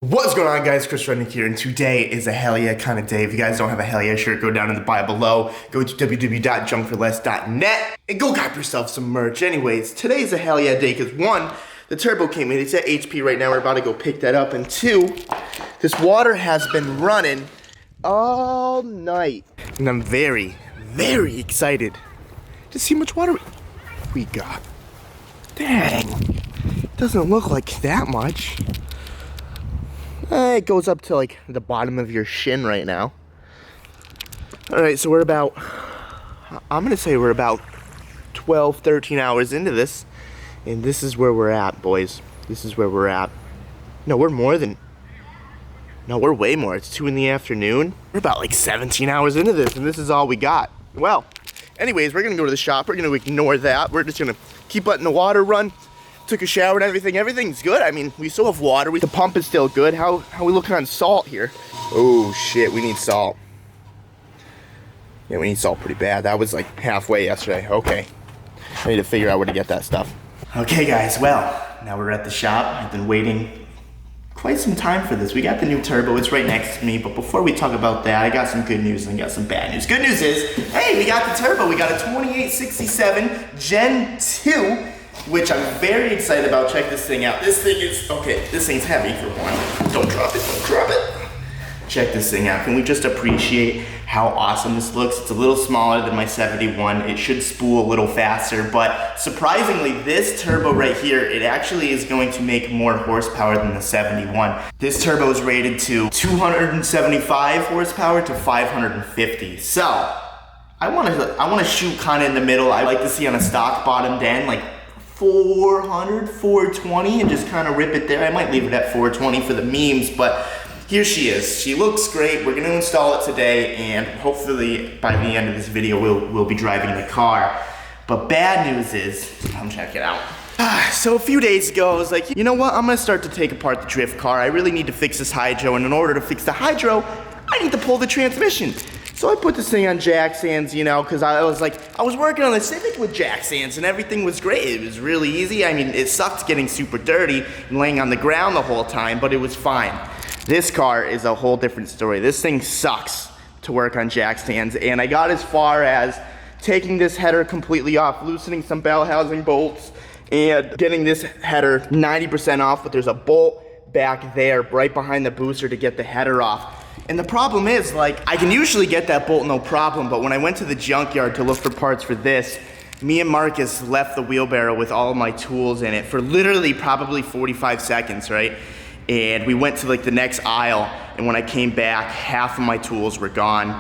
What's going on, guys? Chris Rudnick here, and today is a hell yeah kind of day. If you guys don't have a hell yeah shirt, go down in the bio below, go to www.junkforless.net, and go grab yourself some merch. Anyways, today's a hell yeah day because one, the turbo came in. It's at HP right now. We're about to go pick that up, and two, this water has been running all night, and I'm very, very excited to see how much water we got. Dang, doesn't look like that much. It goes up to like the bottom of your shin right now. All right, so I'm gonna say we're about 12, 13 hours into this, and this is where we're at, boys. This is where we're at. No, we're way more. It's 2 in the afternoon. We're about like 17 hours into this, and this is all we got. Well, anyways, we're gonna go to the shop. We're gonna ignore that. We're just gonna keep letting the water run. Took a shower and everything. Everything's good. I mean, we still have water. The pump is still good. How we looking on salt here? Oh shit, we need salt. Yeah, we need salt pretty bad. That was like halfway yesterday. Okay, I need to figure out where to get that stuff. Okay, guys. Well, now we're at the shop. I've been waiting quite some time for this. We got the new turbo. It's right next to me. But before we talk about that, I got some good news and I got some bad news. Good news is, hey, we got the turbo. We got a 2867 Gen 2. Which I'm very excited about. Check this thing out. This thing is, okay, this thing's heavy for one. Don't drop it, don't drop it. Check this thing out. Can we just appreciate how awesome this looks? It's a little smaller than my 71. It should spool a little faster, but surprisingly, this turbo right here, it actually is going to make more horsepower than the 71. This turbo is rated to 275 horsepower to 550. So, I wanna shoot kind of in the middle. I like to see on a stock bottomed end, like 400, 420, and just kind of rip it there. I might leave it at 420 for the memes, but here she is. She looks great. We're gonna install it today, and hopefully by the end of this video, we'll be driving the car. But bad news is, come check it out. So a few days ago, I was like, you know what? I'm gonna start to take apart the drift car. I really need to fix this hydro, and in order to fix the hydro, I need to pull the transmission. So I put this thing on jack stands, you know, because I was working on the Civic with jack stands and everything was great. It was really easy. I mean, it sucked getting super dirty and laying on the ground the whole time, but it was fine. This car is a whole different story. This thing sucks to work on jack stands, and I got as far as taking this header completely off, loosening some bell housing bolts, and getting this header 90% off, but there's a bolt back there right behind the booster to get the header off. And the problem is, like, I can usually get that bolt no problem, but when I went to the junkyard to look for parts for this, me and Marcus left the wheelbarrow with all of my tools in it for literally probably 45 seconds, right? And we went to like the next aisle, and when I came back, half of my tools were gone.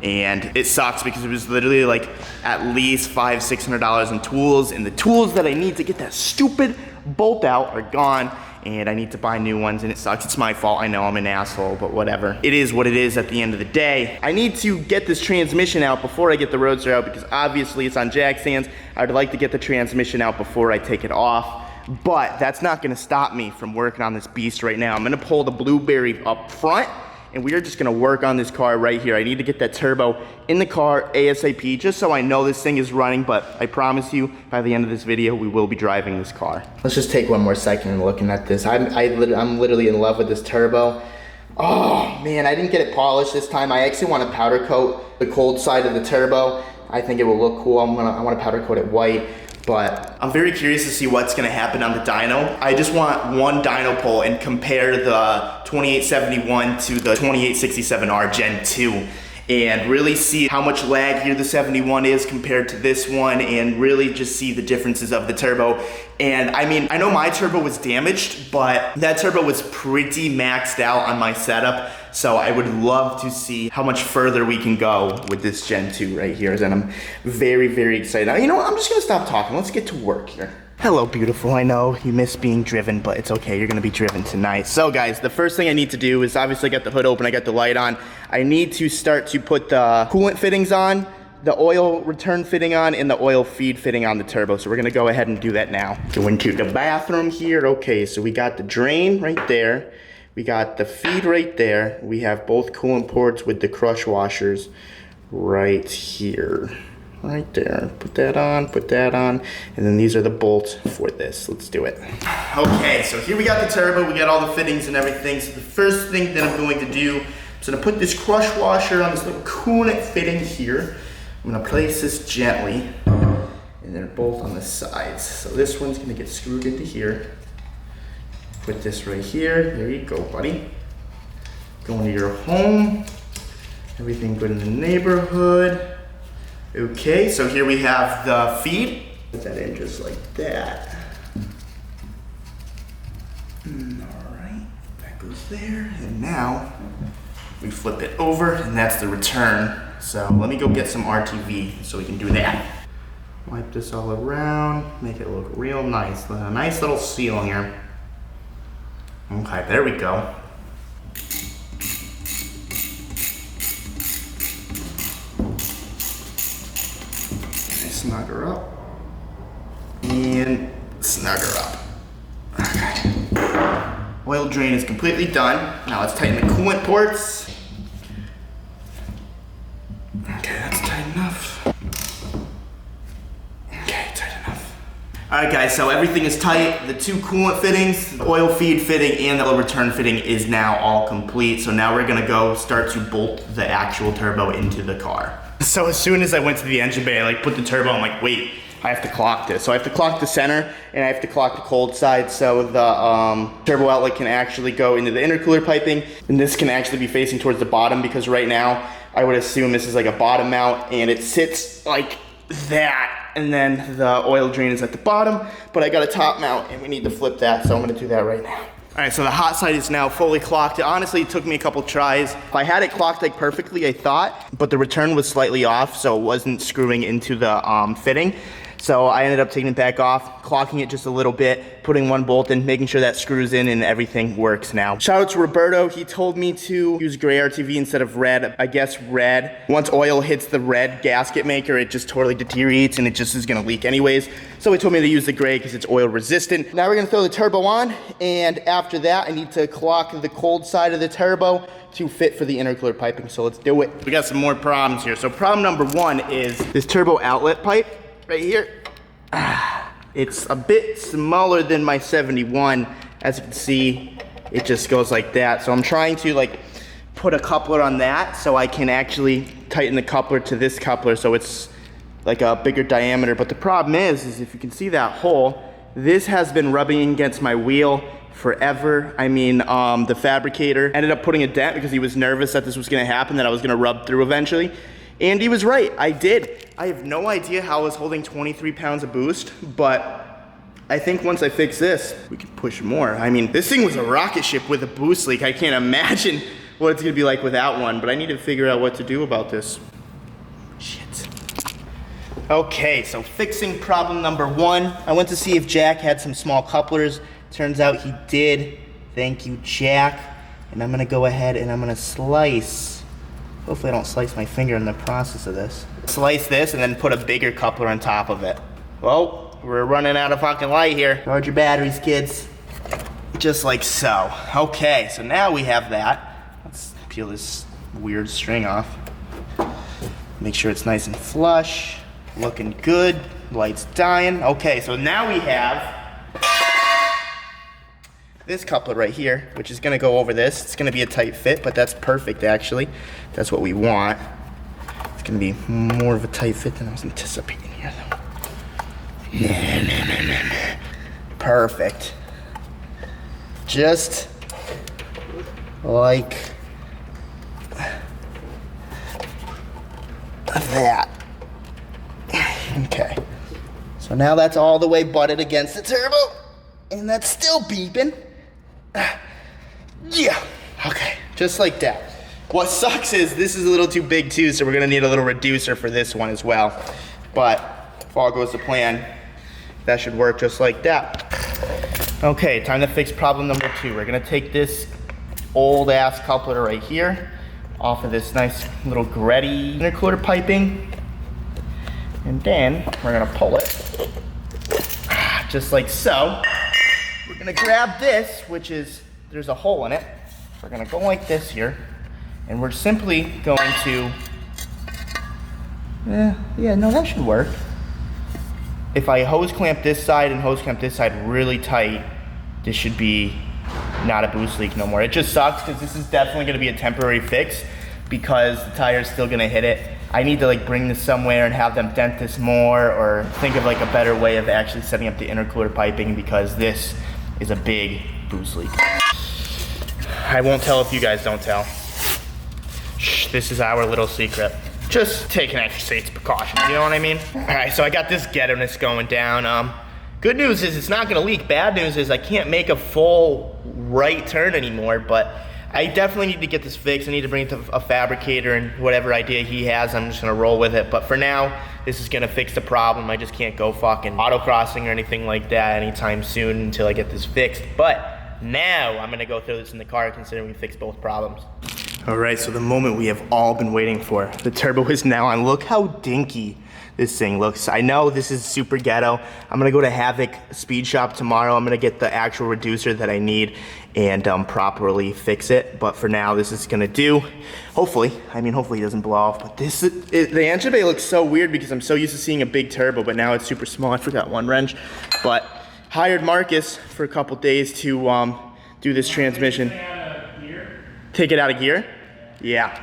And it sucks because it was literally like at least $500, $600 in tools, and the tools that I need to get that stupid bolt out are gone. And I need to buy new ones, and it sucks. It's my fault. I know I'm an asshole, but whatever. It is what it is at the end of the day. I need to get this transmission out before I get the Roadster out because obviously it's on jack stands. I'd like to get the transmission out before I take it off, but that's not gonna stop me from working on this beast right now. I'm gonna pull the Blueberry up front, and we are just gonna work on this car right here. I need to get that turbo in the car ASAP, just so I know this thing is running, but I promise you, by the end of this video, we will be driving this car. Let's just take one more second and looking at this. I'm literally in love with this turbo. Oh man, I didn't get it polished this time. I actually want to powder coat the cold side of the turbo. I think it will look cool. I want to powder coat it white. But I'm very curious to see what's gonna happen on the dyno. I just want one dyno pull and compare the 2871 to the 2867R Gen 2 and really see how much laggier the 71 is compared to this one, and really just see the differences of the turbo. And I mean, I know my turbo was damaged, but that turbo was pretty maxed out on my setup. So I would love to see how much further we can go with this Gen 2 right here. And I'm very, very excited. Now, you know what? I'm just gonna stop talking. Let's get to work here. Hello, beautiful. I know you miss being driven, but it's okay. You're gonna be driven tonight. So guys, the first thing I need to do is obviously I got the hood open, I got the light on. I need to start to put the coolant fittings on, the oil return fitting on, and the oil feed fitting on the turbo. So we're gonna go ahead and do that now. Go into the bathroom here. Okay, so we got the drain right there. We got the feed right there. We have both coolant ports with the crush washers right here. right there. Put that on, and then these are the bolts for this. Let's do it. Okay, so here we got the turbo, we got all the fittings and everything. So the first thing that I'm going to do is gonna put this crush washer on this little coolant fitting here. I'm gonna place this gently, and they're both on the sides. So this one's gonna get screwed into here. Put this right here. There you go, buddy. Go into your home. Everything good in the neighborhood. Okay, so here we have the feed. Put that in just like that. All right, that goes there. And now we flip it over, and that's the return. So let me go get some RTV so we can do that. Wipe this all around, make it look real nice. A nice little seal here. Okay, there we go. Snug her up. And snug her up. Okay. Oil drain is completely done. Now let's tighten the coolant ports. Okay, that's tight enough. Okay, tight enough. All right, guys, so everything is tight. The two coolant fittings, the oil feed fitting, and the oil return fitting is now all complete. So now we're gonna go start to bolt the actual turbo into the car. So as soon as I went to the engine bay, I put the turbo, I'm like, wait, I have to clock this. So I have to clock the center, and I have to clock the cold side so the turbo outlet can actually go into the intercooler piping, and this can actually be facing towards the bottom, because right now, I would assume this is like a bottom mount, and it sits like that, and then the oil drain is at the bottom, but I got a top mount, and we need to flip that, so I'm gonna do that right now. All right, so the hot side is now fully clocked. Honestly, it took me a couple tries. I had it clocked like perfectly, I thought, but the return was slightly off, so it wasn't screwing into the fitting. So I ended up taking it back off, clocking it just a little bit, putting one bolt in, making sure that screws in, and everything works now. Shout out to Roberto. He told me to use gray RTV instead of red. I guess red. Once oil hits the red gasket maker, it just totally deteriorates, and it just is gonna leak anyways. So he told me to use the gray because it's oil resistant. Now we're gonna throw the turbo on, and after that, I need to clock the cold side of the turbo to fit for the intercooler piping, so let's do it. We got some more problems here. So problem number one is this turbo outlet pipe right here. It's a bit smaller than my 71. As you can see, it just goes like that. So I'm trying to put a coupler on that so I can actually tighten the coupler to this coupler so it's like a bigger diameter. But the problem is if you can see that hole, this has been rubbing against my wheel forever. I mean, the fabricator ended up putting a dent because he was nervous that this was gonna happen, that I was gonna rub through eventually. And he was right, I did. I have no idea how I was holding 23 pounds of boost, but I think once I fix this, we can push more. I mean, this thing was a rocket ship with a boost leak. I can't imagine what it's gonna be like without one, but I need to figure out what to do about this. Shit. Okay, so fixing problem number one. I went to see if Jack had some small couplers. Turns out he did. Thank you, Jack. And I'm gonna go ahead and I'm gonna slice. Hopefully I don't slice my finger in the process of this. Slice this and then put a bigger coupler on top of it. Well, we're running out of fucking light here. Charge your batteries, kids. Just like so. Okay, so now we have that. Let's peel this weird string off. Make sure it's nice and flush. Looking good. Light's dying. Okay, so now we have this coupler right here, which is gonna go over this. It's gonna be a tight fit, but that's perfect actually. That's what we want. It's gonna be more of a tight fit than I was anticipating here though. Perfect. Just like that. Okay. So now that's all the way butted against the turbo, and that's still beeping. Yeah, okay, just like that. What sucks is this is a little too big too, so we're gonna need a little reducer for this one as well. But if all goes to plan, that should work just like that. Okay, time to fix problem number two. We're gonna take this old ass coupler right here off of this nice little Gretty intercooler piping. And then we're gonna pull it just like so. We're gonna grab this, which is, there's a hole in it. We're gonna go like this here, and we're simply going to Yeah, no, that should work. If I hose clamp this side and hose clamp this side really tight, this should be not a boost leak no more. It just sucks because this is definitely gonna be a temporary fix because the tire's still gonna hit it. I need to like bring this somewhere and have them dent this more or think of like a better way of actually setting up the intercooler piping because this is a big boost leak. I won't tell if you guys don't tell. Shh, this is our little secret. Just take an extra safety precaution, you know what I mean? All right, so I got this ghetto-ness going down. Good news is it's not gonna leak. Bad news is I can't make a full right turn anymore, but I definitely need to get this fixed. I need to bring it to a fabricator and whatever idea he has, I'm just gonna roll with it. But for now, this is gonna fix the problem. I just can't go fucking autocrossing or anything like that anytime soon until I get this fixed. But now I'm gonna go throw this in the car considering we fixed both problems. All right, so the moment we have all been waiting for. The turbo is now on. Look how dinky this thing looks. I know this is super ghetto. I'm gonna go to Havoc Speed Shop tomorrow. I'm gonna get the actual reducer that I need and properly fix it. But for now, this is gonna do. Hopefully it doesn't blow off. But the engine bay looks so weird because I'm so used to seeing a big turbo, but now it's super small. I forgot one wrench. But hired Marcus for a couple days to do this transmission. Take it out of gear? Yeah.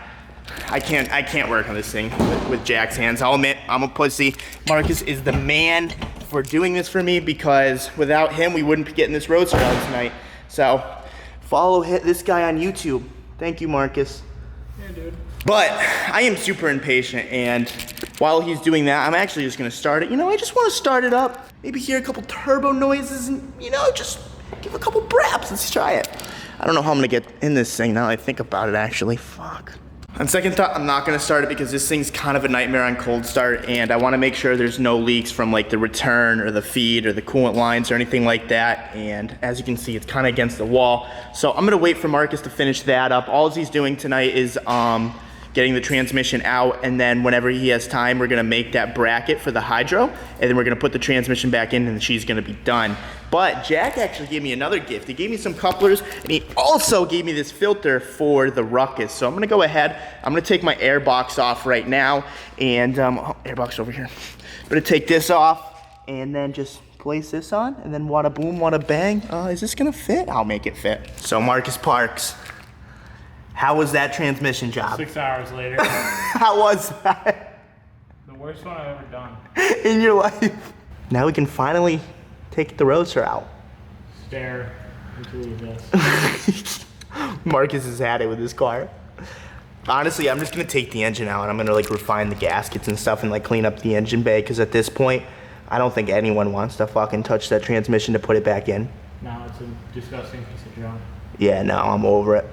I can't work on this thing with Jack's hands. I'll admit, I'm a pussy. Marcus is the man for doing this for me because without him, we wouldn't be getting this Roadster out tonight. So, follow this guy on YouTube. Thank you, Marcus. Yeah, dude. But I am super impatient, and while he's doing that, I'm actually just gonna start it. You know, I just wanna start it up. Maybe hear a couple turbo noises and, you know, just give a couple braps. Let's try it. I don't know how I'm gonna get in this thing now that I think about it, actually. Fuck. On second thought, I'm not gonna start it because this thing's kind of a nightmare on cold start, and I wanna make sure there's no leaks from like the return or the feed or the coolant lines or anything like that. And as you can see, it's kind of against the wall. So I'm gonna wait for Marcus to finish that up. All he's doing tonight is getting the transmission out, and then whenever he has time, we're gonna make that bracket for the hydro, and then we're gonna put the transmission back in and she's gonna be done. But Jack actually gave me another gift. He gave me some couplers, and he also gave me this filter for the Ruckus. So I'm gonna go ahead, I'm gonna take my air box off right now, and air box over here. I'm gonna take this off, and then just place this on, and then wada boom, wada bang. Is this gonna fit? I'll make it fit. So Marcus Parks, how was that transmission job? 6 hours later. How was that? The worst one I've ever done. In your life. Now we can finally take the Roadster out. Stare into the abyss. Marcus has had it with his car. Honestly, I'm just gonna take the engine out and I'm gonna like refine the gaskets and stuff and like clean up the engine bay, because at this point, I don't think anyone wants to fucking touch that transmission to put it back in. No, it's a disgusting piece of junk. Yeah, no, I'm over it.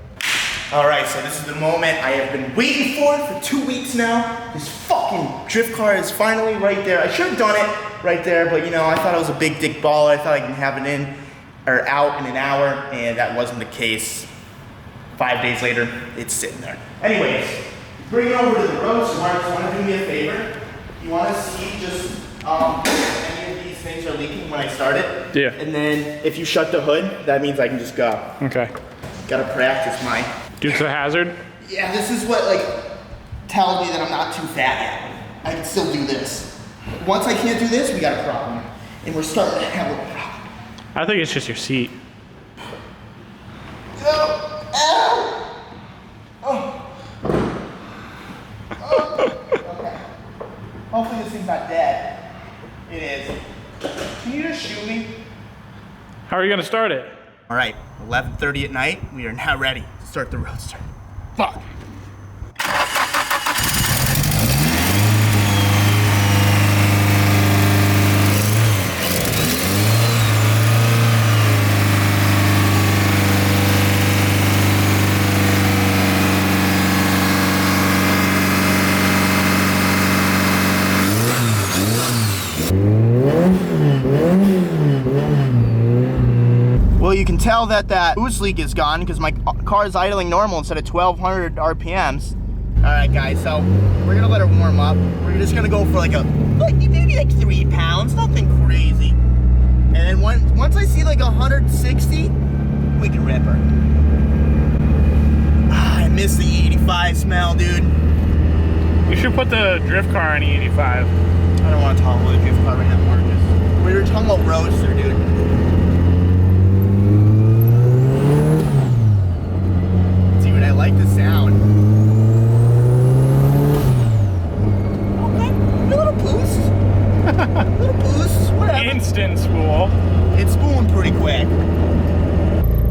All right, so this is the moment I have been waiting for 2 weeks now. This fucking drift car is finally right there. I should have done it right there, but you know, I thought I was a big dick baller. I thought I can have it in or out in an hour, and that wasn't the case. 5 days later, it's sitting there. Anyways, bring it over to the Roadster. Marcus, you wanna do me a favor? You wanna see just if any of these things are leaking when I start it? Yeah. And then if you shut the hood, that means I can just go. Okay. Gotta practice mine. Dude's a hazard? Yeah, this is what like tells me that I'm not too fat yet. I can still do this. Once I can't do this, we got a problem. And we're starting to have a problem. I think it's just your seat. Oh, ow! Oh. Oh. Okay. Hopefully this thing's not dead. It is. Can you just shoot me? How are you gonna start it? All right, 11:30 at night. We are now ready to start the Roadster. Fuck. Well, you can tell that boost leak is gone because my car is idling normal instead of 1200 RPMs. All right, guys, so we're gonna let her warm up. We're just gonna go for maybe like 3 pounds, nothing crazy. And then once I see like 160, we can rip her. I miss the 85 smell, dude. You should put the drift car on E85. I don't want to talk about the drift car right now, Marcus. We were talking about Roadster, dude. Dude, I like the sound. Okay, a little boost. A little boost, whatever. Instant spool. It's spooling pretty quick.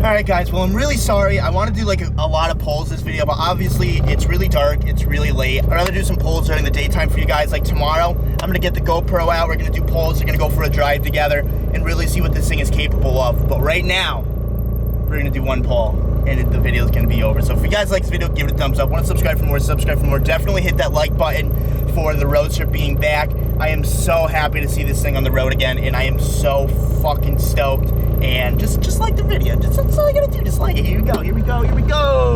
Alright guys, well I'm really sorry. I want to do like a lot of polls this video, but obviously it's really dark, it's really late. I'd rather do some polls during the daytime for you guys. Like tomorrow, I'm going to get the GoPro out, we're going to do polls, we're going to go for a drive together and really see what this thing is capable of. But right now, we're going to do one poll and the video is going to be over. So if you guys like this video, give it a thumbs up. Want to subscribe for more, subscribe for more. Definitely hit that like button for the Roadster being back. I am so happy to see this thing on the road again, and I am so fucking stoked. And just like the video. That's all I gotta do. Just like it. Here we go. Here we go. Here we go.